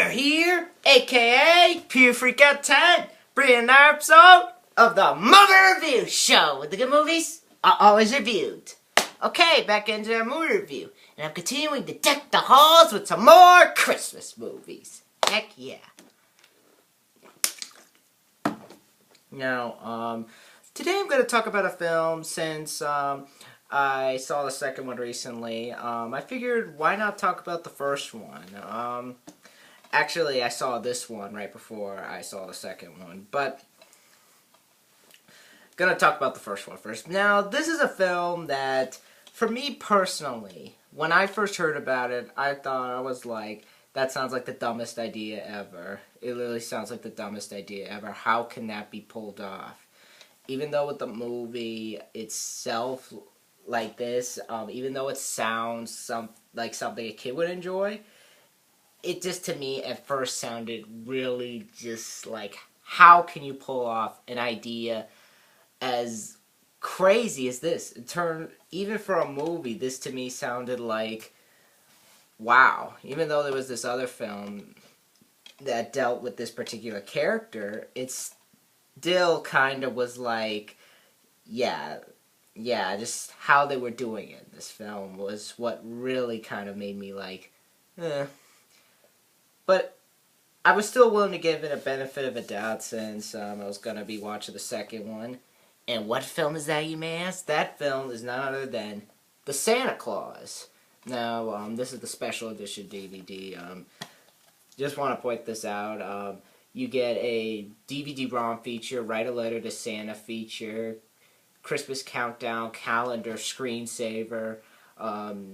Peter here, aka Pure Freak Out 10, bringing another episode of the Movie Review Show with the good movies are always reviewed. Okay, back into our movie review, and I'm continuing to deck the halls with some more Christmas movies. Heck yeah. Now, today I'm going to talk about a film since I saw the second one recently. I figured why not talk about the first one. Actually, I saw this one right before I saw the second one, but gonna talk about the first one first. Now, this is a film that, for me personally, when I first heard about it, I was like, that sounds like the dumbest idea ever. It literally sounds like the dumbest idea ever. How can that be pulled off? Even though with the movie itself, like this, even though it sounds like something a kid would enjoy, it just, to me, at first sounded really just like, how can you pull off an idea as crazy as this? Even for a movie, this to me sounded like, wow. Even though there was this other film that dealt with this particular character, it still kind of was like, yeah, just how they were doing it in this film was what really kind of made me like, eh. But I was still willing to give it a benefit of a doubt since I was going to be watching the second one. And what film is that, you may ask? That film is none other than The Santa Claus. Now, this is the special edition DVD. Just want to point this out. You get a DVD-ROM feature, Write a Letter to Santa feature, Christmas countdown, calendar, screensaver.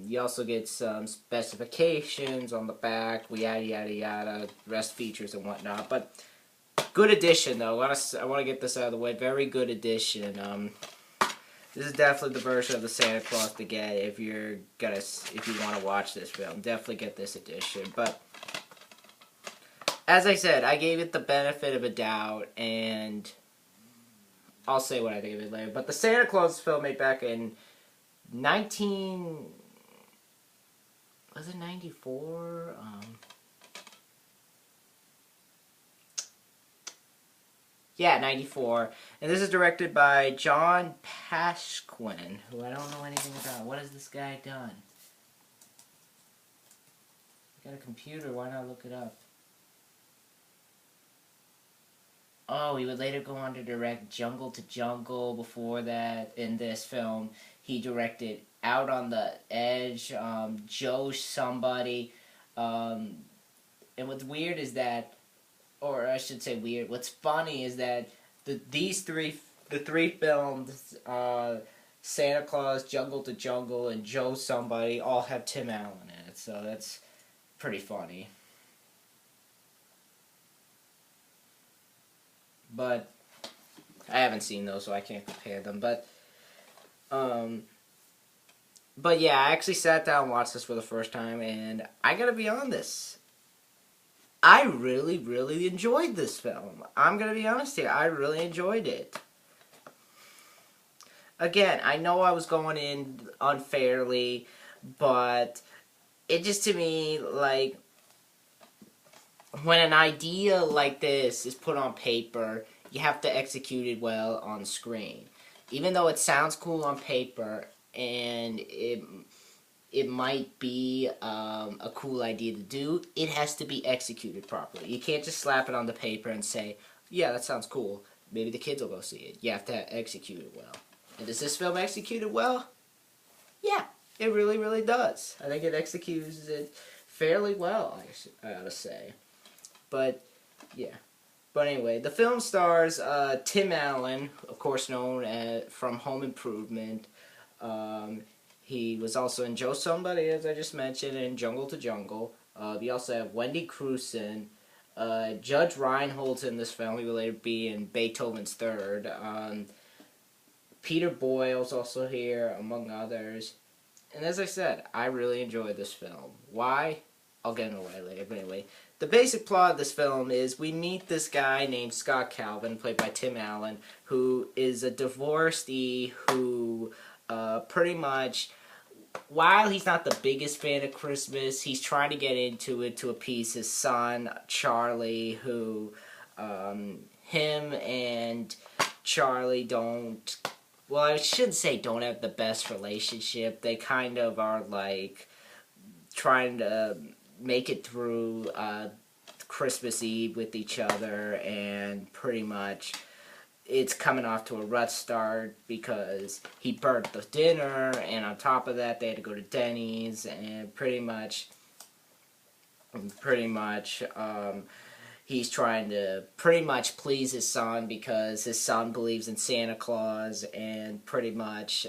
You also get some specifications on the back, yada yada yada, rest features and whatnot. But good edition, though. I want to get this out of the way. Very good edition. This is definitely the version of the Santa Claus to get if you want to watch this film. Definitely get this edition. But as I said, I gave it the benefit of a doubt, and I'll say what I think of it later. But the Santa Claus film made back in 94? Yeah, 94. And this is directed by John Pasquin, who I don't know anything about. What has this guy done? I got a computer, why not look it up? Oh, he would later go on to direct Jungle to Jungle. Before that, in this film, he directed Out on the Edge, Joe Somebody. And what's weird is that, or I should say weird, what's funny is that the three films, Santa Claus, Jungle to Jungle, and Joe Somebody, all have Tim Allen in it. So that's pretty funny. But I haven't seen those, so I can't compare them. But yeah, I actually sat down and watched this for the first time, and I gotta be honest, I really, really enjoyed this film. I'm gonna be honest here, I really enjoyed it. Again, I know I was going in unfairly, but it just, to me, like, when an idea like this is put on paper, you have to execute it well on screen. Even though it sounds cool on paper, and it might be a cool idea to do, it has to be executed properly. You can't just slap it on the paper and say, yeah, that sounds cool. Maybe the kids will go see it. You have to execute it well. And does this film execute it well? Yeah, it really, really does. I think it executes it fairly well, I ought to say. But, yeah. But anyway, the film stars Tim Allen, of course known from Home Improvement. He was also in Joe Somebody, as I just mentioned, and Jungle to Jungle. We also have Wendy Crewson. Judge Reinhold's in this film. He will later be in Beethoven's Third. Peter Boyle's also here, among others. And as I said, I really enjoyed this film. Why? I'll get into why later, but anyway. The basic plot of this film is we meet this guy named Scott Calvin, played by Tim Allen, who is a divorcee who pretty much while he's not the biggest fan of Christmas, he's trying to get into it to appease his son, Charlie, who, him and Charlie don't, well, I shouldn't say don't have the best relationship. They kind of are, like, trying to make it through, Christmas Eve with each other, and pretty much it's coming off to a rut start because he burnt the dinner, and on top of that they had to go to Denny's, and pretty much he's trying to pretty much please his son because his son believes in Santa Claus, and pretty much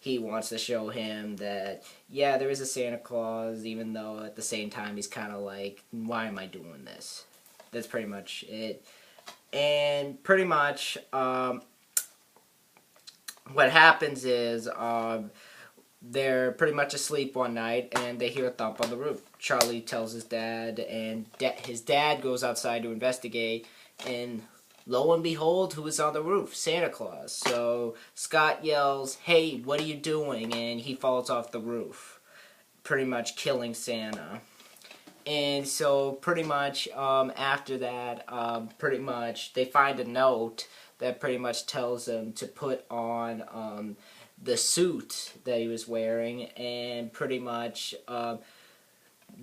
he wants to show him that, yeah, there is a Santa Claus, even though at the same time he's kind of like, why am I doing this? That's pretty much it. And pretty much what happens is they're pretty much asleep one night, and they hear a thump on the roof. Charlie tells his dad, and his dad goes outside to investigate, and lo and behold, who is on the roof? Santa Claus. So Scott yells, "Hey, what are you doing?" And he falls off the roof, pretty much killing Santa. And so pretty much after that, pretty much they find a note that pretty much tells them to put on the suit that he was wearing, and pretty much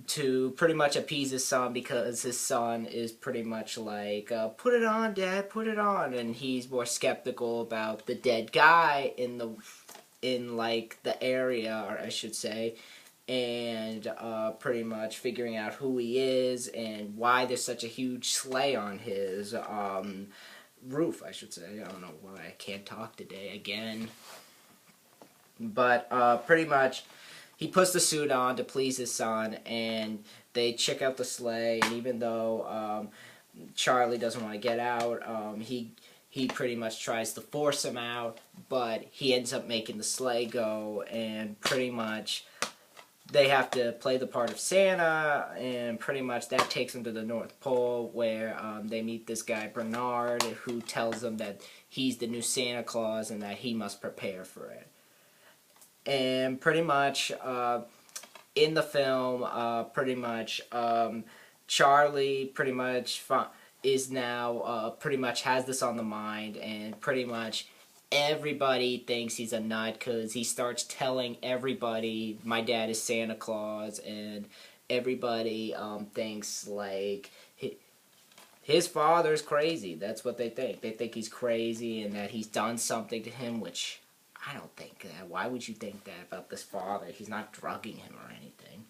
to pretty much appease his son, because his son is pretty much like, put it on, Dad, put it on, and he's more skeptical about the dead guy in like the area, or I should say, and pretty much figuring out who he is and why there's such a huge sleigh on his roof, I should say. I don't know why I can't talk today again. But pretty much he puts the suit on to please his son, and they check out the sleigh, and even though Charlie doesn't want to get out, he pretty much tries to force him out, but he ends up making the sleigh go, and pretty much they have to play the part of Santa, and pretty much that takes them to the North Pole, where they meet this guy Bernard, who tells them that he's the new Santa Claus and that he must prepare for it. And pretty much in the film, pretty much Charlie pretty much is now pretty much has this on the mind, and pretty much everybody thinks he's a nut because he starts telling everybody, my dad is Santa Claus, and everybody thinks like his father's crazy. That's what they think. They think he's crazy and that he's done something to him, which I don't think that. Why would you think that about this father? He's not drugging him or anything.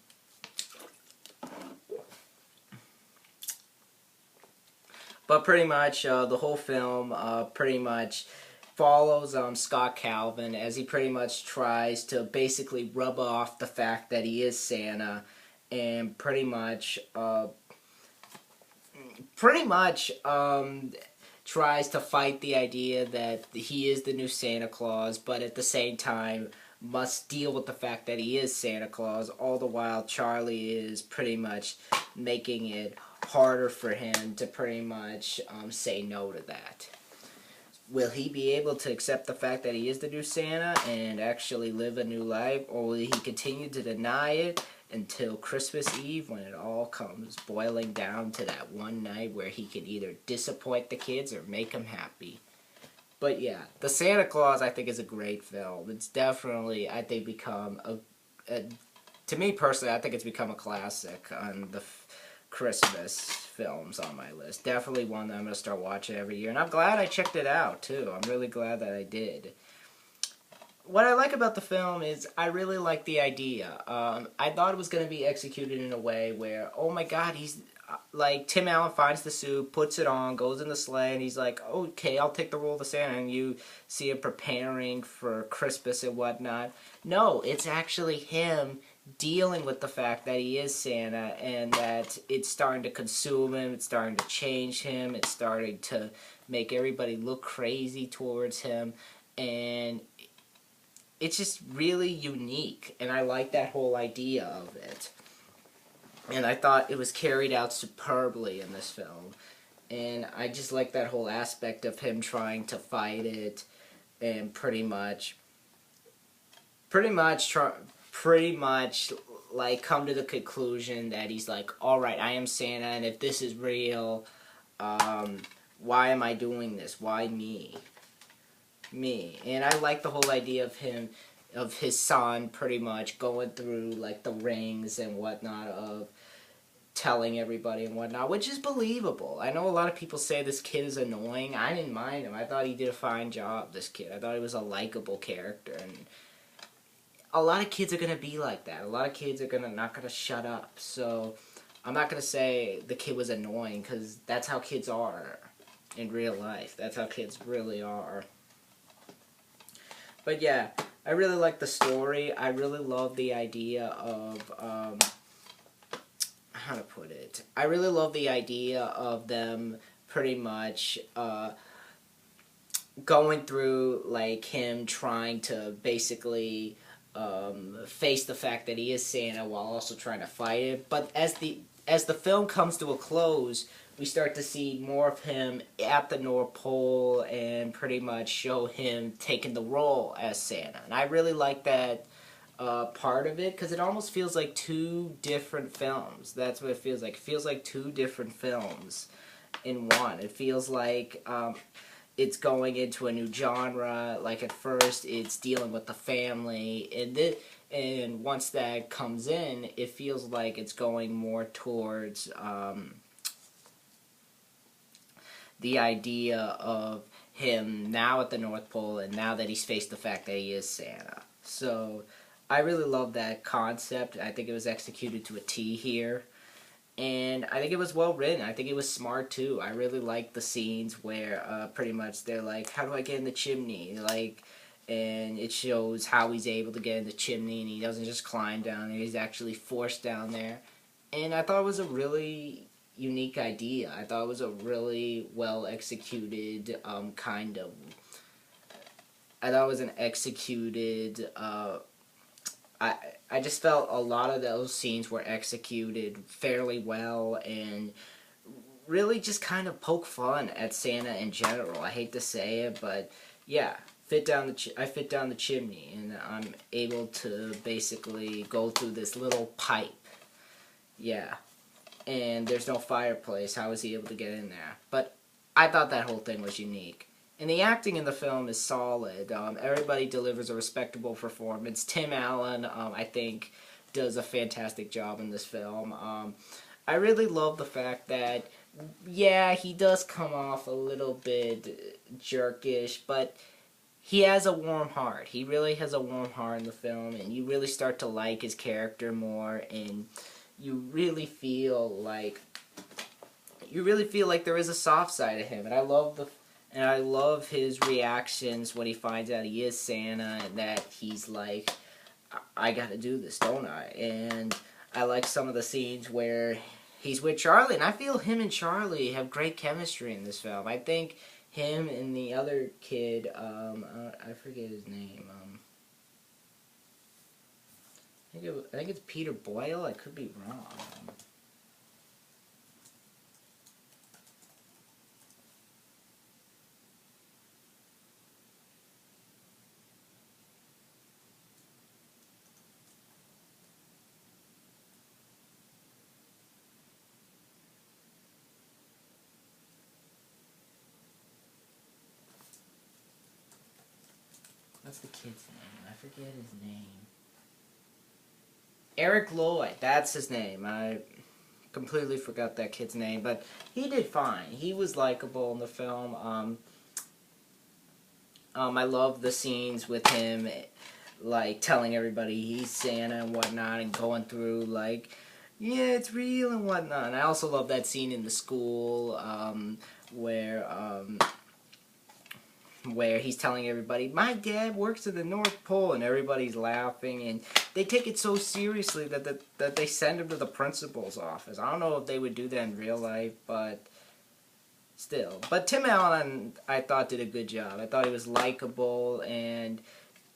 But pretty much the whole film pretty much follows Scott Calvin as he pretty much tries to basically rub off the fact that he is Santa, and pretty much tries to fight the idea that he is the new Santa Claus, but at the same time must deal with the fact that he is Santa Claus, all the while Charlie is pretty much making it harder for him to pretty much say no to that. Will he be able to accept the fact that he is the new Santa and actually live a new life, or will he continue to deny it until Christmas Eve, when it all comes boiling down to that one night where he can either disappoint the kids or make them happy? But yeah, The Santa Claus, I think, is a great film. It's definitely, I think, become to me personally, I think it's become a classic on the Christmas films on my list. Definitely one that I'm going to start watching every year. And I'm glad I checked it out, too. I'm really glad that I did. What I like about the film is I really like the idea. I thought it was going to be executed in a way where, oh my god, he's like, Tim Allen finds the suit, puts it on, goes in the sleigh, and he's like, okay, I'll take the role of Santa, and you see him preparing for Christmas and whatnot. No, it's actually him dealing with the fact that he is Santa, and that it's starting to consume him, it's starting to change him, it's starting to make everybody look crazy towards him, and it's just really unique, and I like that whole idea of it. And I thought it was carried out superbly in this film. And I just like that whole aspect of him trying to fight it, and pretty much pretty much like come to the conclusion that he's like, all right, I am Santa, and if this is real, why am I doing this? Why me? Me. And I like the whole idea of him, of his son, pretty much going through like the rings and whatnot of telling everybody and whatnot, which is believable. I know a lot of people say this kid is annoying. I didn't mind him. I thought he did a fine job, this kid. I thought he was a likable character, and a lot of kids are going to be like that. A lot of kids are not going to shut up. So I'm not going to say the kid was annoying, because that's how kids are in real life. That's how kids really are. But yeah, I really like the story. I really love the idea of, how to put it? I really love the idea of them pretty much going through, like, him trying to basically face the fact that he is Santa while also trying to fight it. But as the film comes to a close, we start to see more of him at the North Pole and pretty much show him taking the role as Santa. And I really like that part of it, because it almost feels like two different films. That's what it feels like. It feels like two different films in one. It feels like it's going into a new genre. Like at first it's dealing with the family, and once that comes in, it feels like it's going more towards the idea of him now at the North Pole, and now that he's faced the fact that he is Santa. So I really love that concept. I think it was executed to a T here. And I think it was well written. I think it was smart too. I really like the scenes where pretty much they're like, how do I get in the chimney? Like, and it shows how he's able to get in the chimney, and he doesn't just climb down there. He's actually forced down there. And I thought it was a really unique idea. I thought it was a really well executed kind of. I thought it was an executed. I just felt a lot of those scenes were executed fairly well and really just kind of poke fun at Santa in general. I hate to say it, but yeah, I fit down the chimney, and I'm able to basically go through this little pipe. Yeah. And there's no fireplace. How is he able to get in there? But I thought that whole thing was unique. And the acting in the film is solid. Everybody delivers a respectable performance. Tim Allen, I think, does a fantastic job in this film. I really love the fact that, yeah, he does come off a little bit jerkish, but he has a warm heart. He really has a warm heart in the film, and you really start to like his character more, and you really feel like there is a soft side of him, and I love his reactions when he finds out he is Santa, and that he's like, I gotta do this, don't I? And I like some of the scenes where he's with Charlie, and I feel him and Charlie have great chemistry in this film. I think him and the other kid, I forget his name, I think it's Peter Boyle. I could be wrong. What's the kid's name? I forget his name. Eric Lloyd, that's his name. I completely forgot that kid's name, but he did fine. He was likable in the film. I love the scenes with him, like, telling everybody he's Santa and whatnot, and going through, like, yeah, it's real and whatnot. And I also love that scene in the school, where he's telling everybody, my dad works at the North Pole, and everybody's laughing, and they take it so seriously that they send him to the principal's office. I don't know if they would do that in real life, but still. But Tim Allen, I thought, did a good job. I thought he was likable, and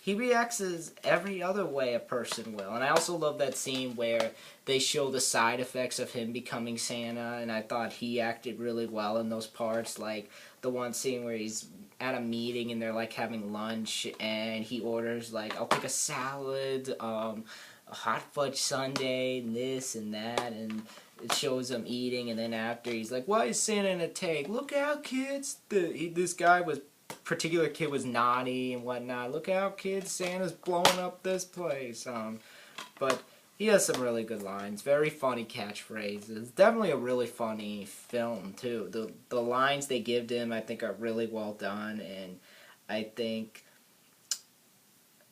he reacts as every other way a person will. And I also love that scene where they show the side effects of him becoming Santa, and I thought he acted really well in those parts, like the one scene where he's at a meeting and they're like having lunch, and he orders like, I'll take a salad, a hot fudge sundae and this and that, and it shows him eating, and then after he's like, why is Santa in a tank? Look out, kids. This particular kid was naughty and whatnot. Look out, kids, Santa's blowing up this place. But he has some really good lines, very funny catchphrases. Definitely a really funny film too. The lines they give to him, I think, are really well done, and I think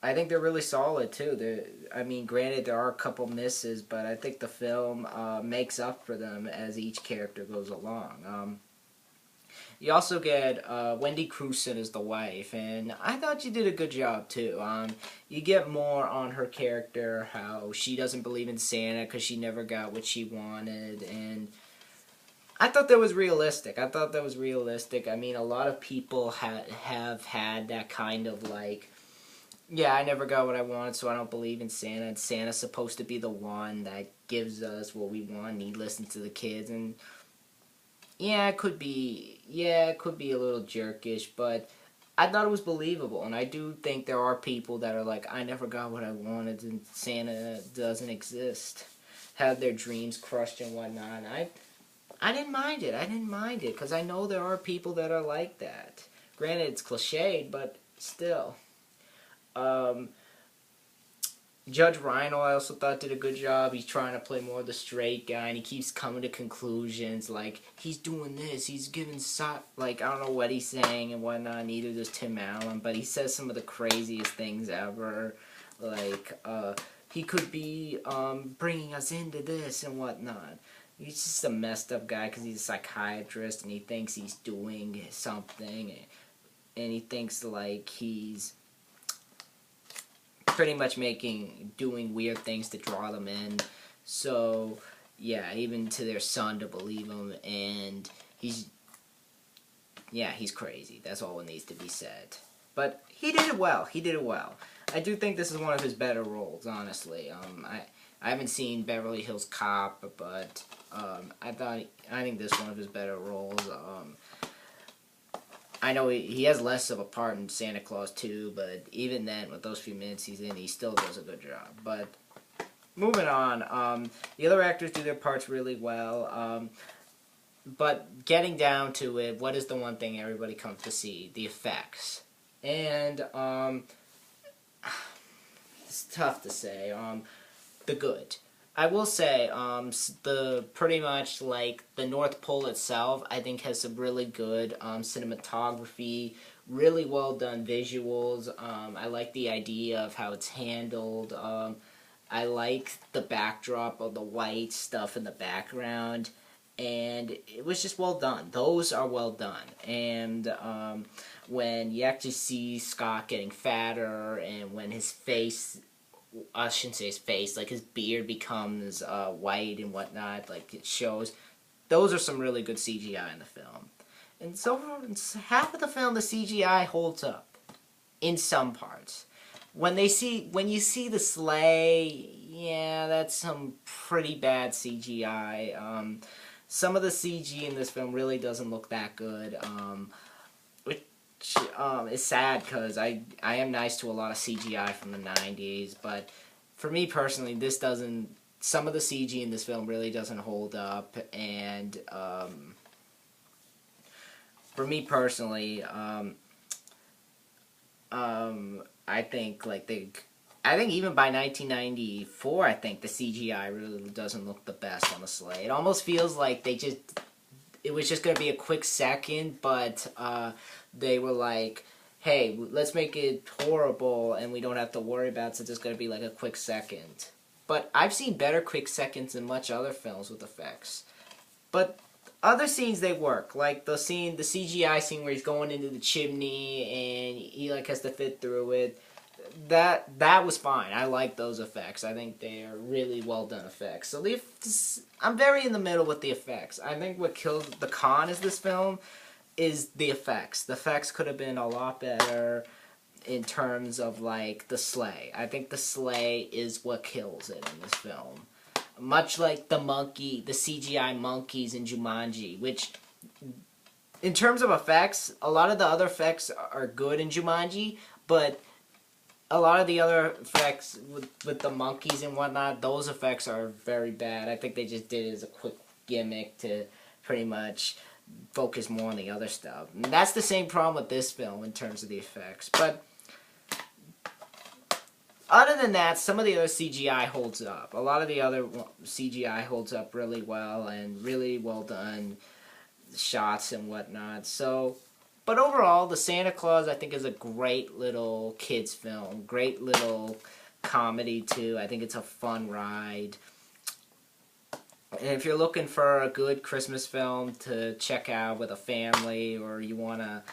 they're really solid too. I mean, granted, there are a couple misses, but I think the film makes up for them as each character goes along. You also get Wendy Crewson as the wife, and I thought she did a good job too. You get more on her character, how she doesn't believe in Santa because she never got what she wanted, and I thought that was realistic. I mean, a lot of people have had that kind of like, yeah, I never got what I wanted, so I don't believe in Santa. And Santa's supposed to be the one that gives us what we want, and he listens to the kids, and yeah, it could be a little jerkish, but I thought it was believable, and I do think there are people that are like, I never got what I wanted, and Santa doesn't exist, have their dreams crushed and whatnot. And I didn't mind it, because I know there are people that are like that. Granted, it's cliched, but still. Judge Reinhold, I also thought, did a good job. He's trying to play more of the straight guy, and he keeps coming to conclusions, like, he's doing this, he's giving, like, I don't know what he's saying and whatnot, neither does Tim Allen, but he says some of the craziest things ever, like, he could be, bringing us into this and whatnot. He's just a messed up guy because he's a psychiatrist, and he thinks he's doing something, and he thinks, like, he's pretty much doing weird things to draw them in. So yeah, even to their son to believe him, and he's crazy. That's all that needs to be said. But he did it well. I do think this is one of his better roles, honestly. I haven't seen Beverly Hills Cop, but I think this is one of his better roles. I know he has less of a part in Santa Claus 2, but even then, with those few minutes he's in, he still does a good job. But moving on, the other actors do their parts really well. But getting down to it, what is the one thing everybody comes to see? The effects. And it's tough to say. The good. I will say, the pretty much like the North Pole itself, I think has some really good cinematography, really well done visuals. I like the idea of how it's handled. I like the backdrop of the white stuff in the background, and it was just well done. Those are well done, and when you actually see Scott getting fatter, and when his face, I shouldn't say his face, like his beard becomes white and whatnot, like it shows. Those are some really good CGI in the film. And so half of the film, the CGI holds up in some parts. When you see the sleigh, yeah, that's some pretty bad CGI. Some of the CG in this film really doesn't look that good. It's sad because I am nice to a lot of CGI from the 90s, but for me personally, some of the CG in this film really doesn't hold up, and for me personally, I think even by 1994, I think the CGI really doesn't look the best on the sleigh. It almost feels like it was just going to be a quick second, but they were like, hey, let's make it horrible and we don't have to worry about it since it's going to be like a quick second. But I've seen better quick seconds in much other films with effects. But other scenes, they work. Like the CGI scene where he's going into the chimney and he like has to fit through it. That was fine. I like those effects. I think they are really well done effects. So I'm very in the middle with the effects. I think what kills the con is this film is the effects. The effects could have been a lot better in terms of like the sleigh. I think the sleigh is what kills it in this film. Much like the CGI monkeys in Jumanji, which in terms of effects, a lot of the other effects are good in Jumanji, but a lot of the other effects with the monkeys and whatnot, those effects are very bad. I think they just did it as a quick gimmick to pretty much focus more on the other stuff. And that's the same problem with this film in terms of the effects. But other than that, some of the other CGI holds up. A lot of the other CGI holds up really well and really well done shots and whatnot. So, but overall, The Santa Claus I think is a great little kids film. Great little comedy too. I think it's a fun ride. And if you're looking for a good Christmas film to check out with a family, or you want to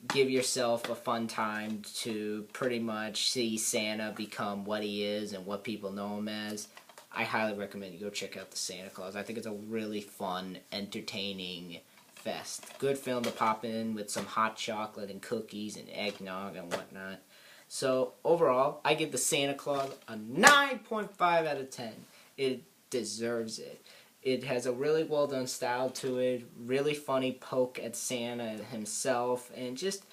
give yourself a fun time to pretty much see Santa become what he is and what people know him as, I highly recommend you go check out The Santa Claus. I think it's a really fun, entertaining fest. Good film to pop in with some hot chocolate and cookies and eggnog and whatnot. So overall, I give The Santa Claus a 9.5 out of 10. It deserves it. It has a really well done style to it, really funny poke at Santa himself, and just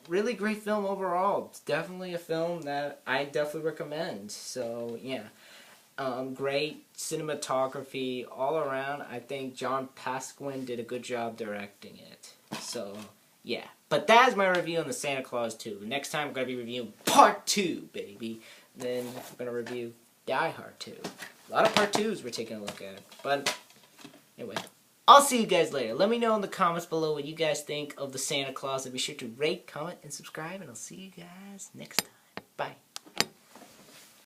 really great film overall. It's definitely a film that I definitely recommend. So yeah, great cinematography all around. I think John Pasquin did a good job directing it. So yeah, but that is my review on The Santa Claus 2. Next time I'm going to be reviewing Part 2, baby. Then I'm going to review Die Hard 2. A lot of Part 2s we're taking a look at. But anyway, I'll see you guys later. Let me know in the comments below what you guys think of The Santa Claus. And be sure to rate, comment, and subscribe. And I'll see you guys next time. Bye.